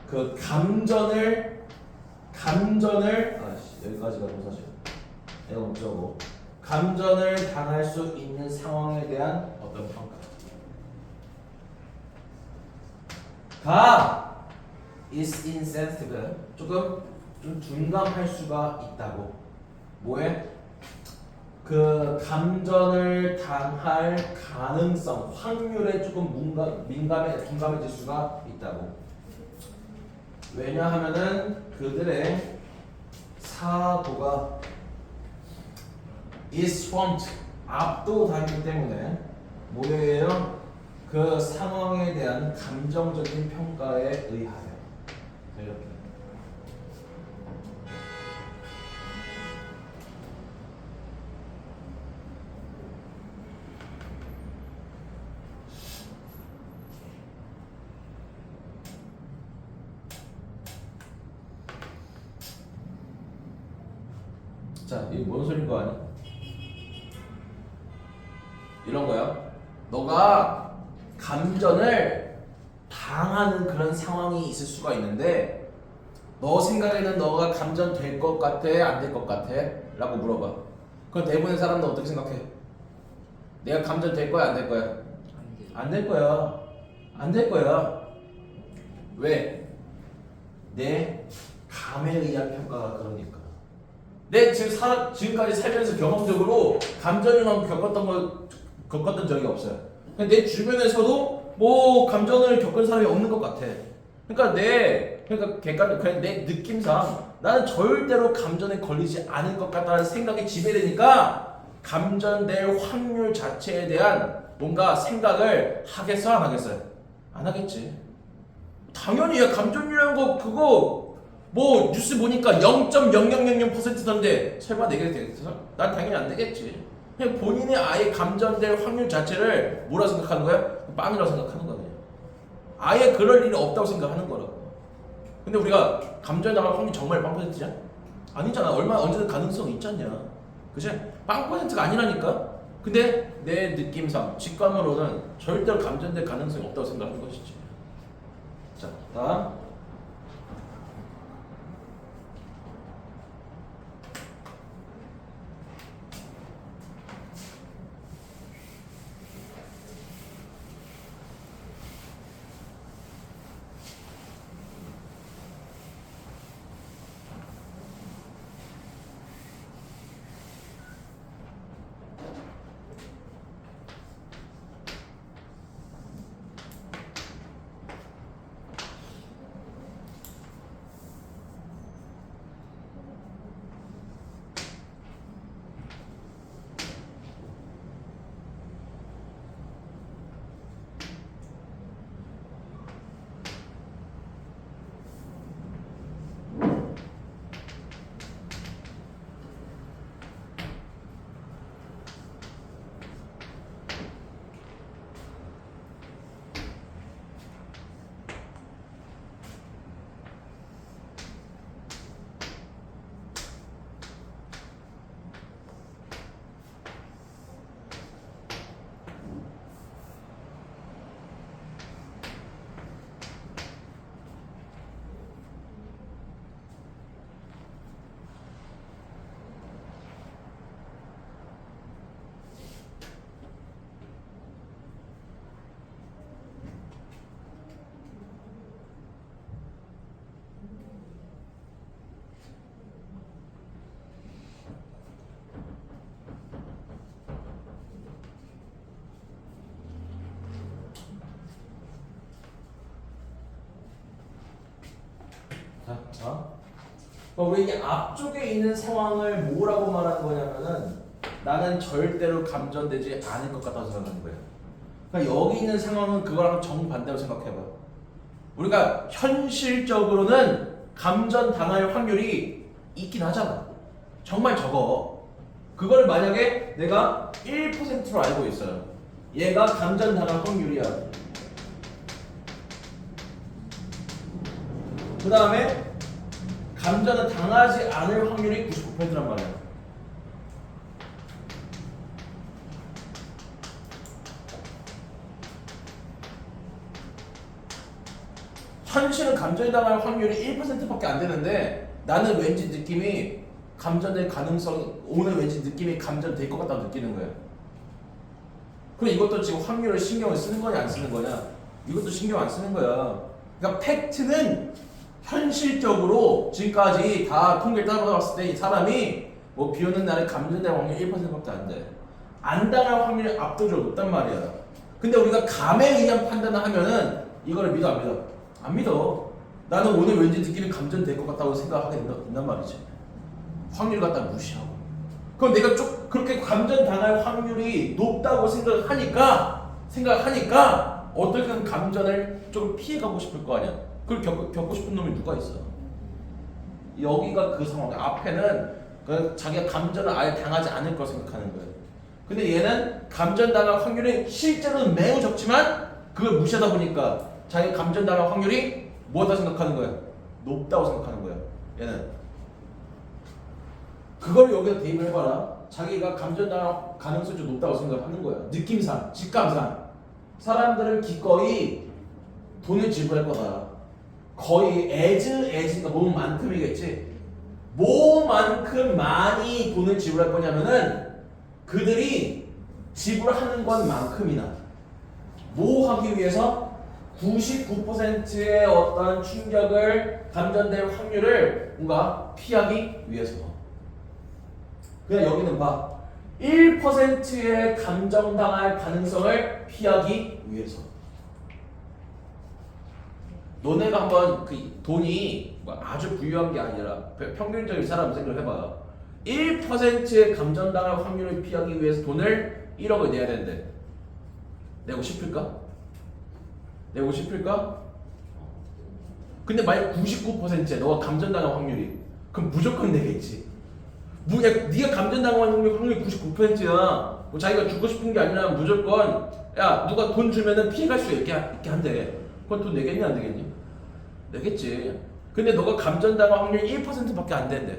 그 감전을 여기까지가 동사죠. 내가 목적어. 감전을 당할 수 있는 상황에 대한 어떤 평가. 가 is insensitive. 조금 좀 둔감할 수가 있다고. 뭐에? 그 감전을 당할 가능성, 확률에 조금 둔감해질 수가 있다고. 왜냐하면은 그들의 사고가 is swamped, 압도당하기 때문에 뭐예요? 그 상황에 대한 감정적인 평가에 의하여. 이렇게. 자, 이게 뭔 소린 거 아니? 이런 거야. 너가 감전을 당하는 그런 상황이 있을 수가 있는데 너 생각에는 너가 감전될 것 같아? 안 될 것 같아? 라고 물어봐. 그럼 대부분의 사람은 어떻게 생각해? 내가 감전될 거야? 안 될 거야? 안 될 거야. 안 될 거야. 왜? 내 감에 의한 평가가 그러니까. 내 지금까지 살면서 경험적으로 감전을 겪었던 적이 없어요. 내 주변에서도 뭐 감전을 겪은 사람이 없는 것 같아. 그러니까 그냥 내 느낌상 나는 절대로 감전에 걸리지 않을 것 같다는 생각이 지배되니까 감전될 확률 자체에 대한 뭔가 생각을 하겠어, 안 하겠어요? 안 하겠지. 당연히 야, 감전이라는 거 그거 뭐 뉴스 보니까 0.0000%던데 설마 내게 되겠어? 난 당연히 안 되겠지. 그냥 본인이 아예 감전될 확률 자체를 뭐라 생각하는 거야? 빵이라고 생각하는 거야. 그냥. 아예 그럴 일이 없다고 생각하는 거라고. 근데 우리가 감전당할 확률이 정말 빵%냐? 아니잖아. 언제든 가능성이 있잖냐. 그치? 빵%가 아니라니까. 근데 내 느낌상 직감으로는 절대로 감전될 가능성이 없다고 생각하는 것이지. 자, 다음. 그러니까 우리 이 앞쪽에 있는 상황을 뭐라고 말하는 거냐면은 나는 절대로 감전되지 않을 것 같다고 생각하는 거예요. 그러니까 여기 있는 상황은 그거랑 정반대로 생각해봐. 우리가 현실적으로는 감전당할 확률이 있긴 하잖아. 정말 적어. 그걸 만약에 내가 1%로 알고 있어요. 얘가 감전당할 확률이야. 그 다음에 감전은 당하지 않을 확률이 99%란 말이야. 현실은 감전이 당할 확률이 1%밖에 안 되는데 나는 왠지 느낌이 감전될 가능성이 오늘 왠지 느낌이 감전될 것 같다고 느끼는 거야. 그럼 이것도 지금 확률을 신경을 쓰는 거냐 안 쓰는 거냐? 이것도 신경 안 쓰는 거야. 그러니까 팩트는 현실적으로 지금까지 다 통계를 따라봤을 때 이 사람이 뭐 비 오는 날에 감전될 확률이 1%밖에 안 돼. 안 당할 확률이 압도적으로 높단 말이야. 근데 우리가 감에 의한 판단을 하면은 이거를 믿어 안 믿어? 안 믿어. 나는 오늘 왠지 느낌이 감전될 것 같다고 생각하게 된단 말이지. 확률 갖다 무시하고. 그럼 내가 좀 그렇게 감전당할 확률이 높다고 생각하니까 어떻게든 감전을 좀 피해가고 싶을 거 아니야. 그걸 겪고 싶은 놈이 누가 있어? 여기가 그 상황. 앞에는 그 자기가 감전을 아예 당하지 않을 거 생각하는 거예요. 근데 얘는 감전당할 확률이 실제로는 매우 적지만 그걸 무시하다 보니까 자기가 감전당할 확률이 뭐다 생각하는 거예요? 높다고 생각하는 거예요. 얘는 그걸 여기다 대입을 해봐라. 자기가 감전당할 가능성이 좀 높다고 생각하는 거예요. 느낌상, 직감상 사람들은 기꺼이 돈을 지불할 거다. 거의 그러니까 뭐만큼이겠지. 뭐만큼 많이 돈을 지불할 거냐면은 그들이 지불하는 것만큼이나 뭐 하기 위해서 99%의 어떤 충격을 감전될 확률을 뭔가 피하기 위해서. 그냥 여기는 봐. 1%의 감정당할 가능성을 피하기 위해서. 너네가 한번 그 돈이 아주 부유한 게 아니라 평균적인 사람 생각을 해봐. 1%의 감전당할 확률을 피하기 위해서 돈을 1억을 내야 되는데 내고 싶을까? 내고 싶을까? 근데 만약 99%야 너가 감전당할 확률이 그럼 무조건 내겠지. 네가 감전당할 확률이 99%야. 뭐 자기가 주고 싶은 게 아니라 무조건 야 누가 돈 주면은 피해갈 수 있게 한대. 그건 돈 내겠니 안 되겠니? 내겠지. 근데 너가 감전당할 확률이 1%밖에 안 된대.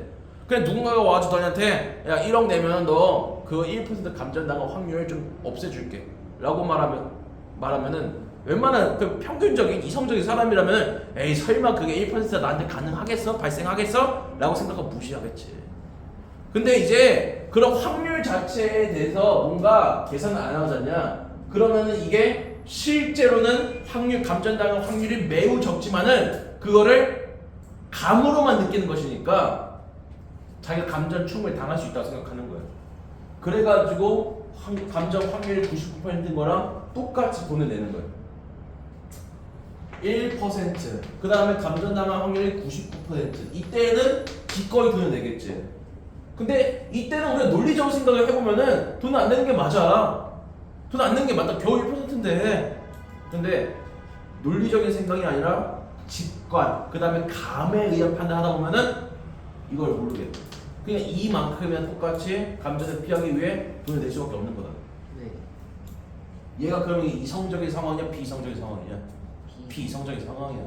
그냥 누군가가 와서 너한테 야 1억 내면 너 그 1% 감전당할 확률 좀 없애줄게 라고 말하면은 웬만한 그 평균적인 이성적인 사람이라면 에이 설마 그게 1%가 나한테 가능하겠어? 발생하겠어? 라고 생각하고 무시하겠지. 근데 이제 그런 확률 자체에 대해서 뭔가 계산을 안 하잖냐. 그러면은 이게 실제로는 감전당할 확률이 매우 적지만은 그거를 감으로만 느끼는 것이니까 자기가 감전 충분히 당할 수 있다고 생각하는 거예요. 그래가지고 감전 확률이 99%인 거랑 똑같이 돈을 내는 거예요. 1%. 그 다음에 감전당할 확률이 99%. 이때는 기꺼이 돈을 내겠지. 근데 이때는 우리가 논리적으로 생각을 해보면은 돈을 안 내는 게 맞아. 돈 안 내는 게 맞다. 겨우 1%인데. 근데 논리적인 생각이 아니라 직관, 그 다음에 감에 의한 판단하다 보면은 이걸 모르겠다. 그냥 이만큼이면 똑같이 감전을 피하기 위해 돈을 낼 수밖에 없는 거다. 네. 얘가 그러면 이성적인 상황이냐 비이성적인 상황이냐? 비이성적인 상황이야.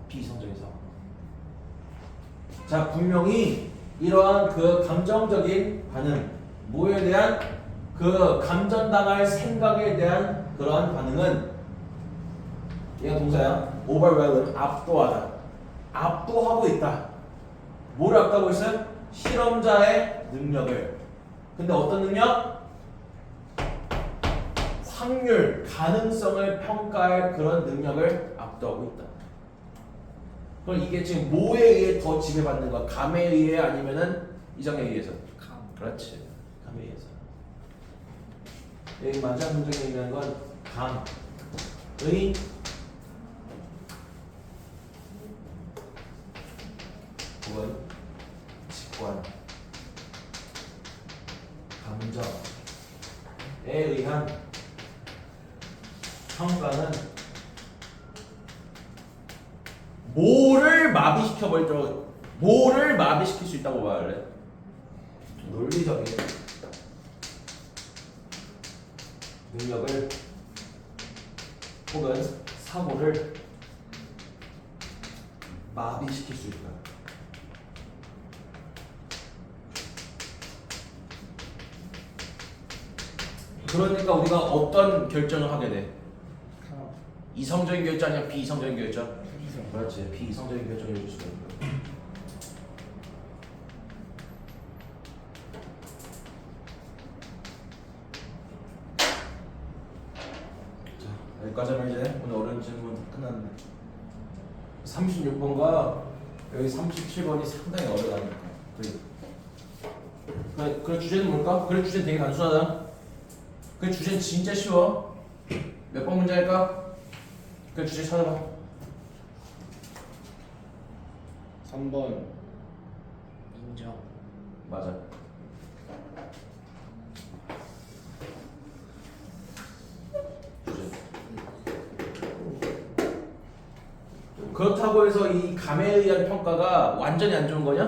비이성적인 상황. 자, 분명히 이러한 그 감정적인 반응, 뭐에 대한 그 감전당할 생각에 대한 그러한 반응은 얘가 동사야. overwhelm, 압도하다. 압도하고 있다. 뭐를 압도하고 있어요? 실험자의 능력을. 근데 어떤 능력? 확률, 가능성을 평가할 그런 능력을 압도하고 있다. 그럼 이게 지금 뭐에 의해 더 지배받는 거야? 감에 의해 아니면은 이성에 의해서? 감. 그렇지. 감에 의해서. 여기 마지막 문장에 있는 건 감의 직원, 감정에 의한 평가는 뭐를 마비시킬 수 있다고 말해? 논리적인 능력을 혹은 사고를 마비시킬 수 있다. 그러니까 우리가 어떤 결정을 하게 돼? 이성적인 결정 아니야 비이성적인 결정? 그렇지, 비이성적인 결정을 해줄 수가 있는 거야. 자, 여기까지 하면 이제 오늘 어려운 질문 끝났네. 36번과 여기 37번이 상당히 어려다니까. 그래 주제는 뭘까? 그래 주제는 되게 단순하다. 그래 주제는 진짜 쉬워. 몇 번 문제 할까? 그래 주제 찾아봐. 3번 인정. 맞아. 그렇다고 해서 이 감에 의한 평가가 완전히 안 좋은 거냐?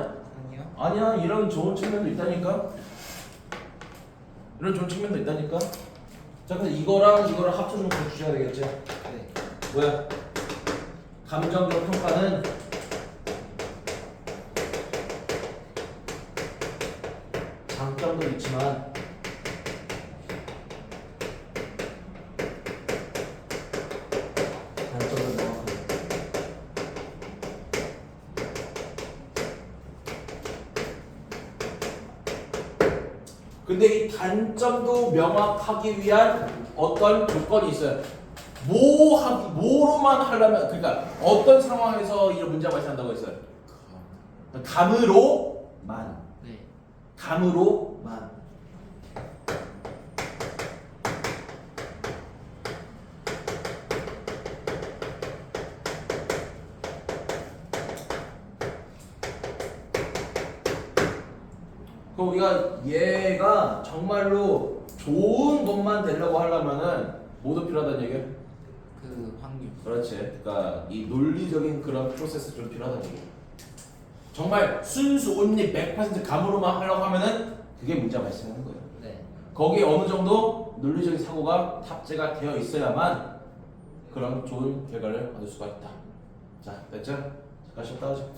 아니요. 아니야. 이런 좋은 측면도 있다니까. 이런 좋은 측면도 있다니까. 자, 그래서 이거랑 합쳐주면 그 주제가 되겠지. 네. 뭐야? 감정적 평가는 장점도 있지만 단점도 명확하다. 근데 이 단점도 명확하기 위한 어떤 조건이 있어요. 뭐로만 하려면, 그러니까 어떤 상황에서 이런 문제가 발생한다고 했어요? 감으로만. 네. 감으로만. 그럼 우리가 얘가 정말로 좋은 것만 되려고 하려면은 뭐도 필요하다는 얘기야? 그 확률. 그렇지. 그러니까 이 논리적인 그런 프로세스 좀 필요하다는 얘기야. 정말 순수 온리 100% 감으로만 하려고 하면은 그게 문제가 발생하는 거예요. 네. 거기에 어느 정도 논리적인 사고가 탑재가 되어 있어야만 그런 좋은 결과를 얻을 수가 있다. 자, 됐죠? 잠깐 쉬었다 하죠.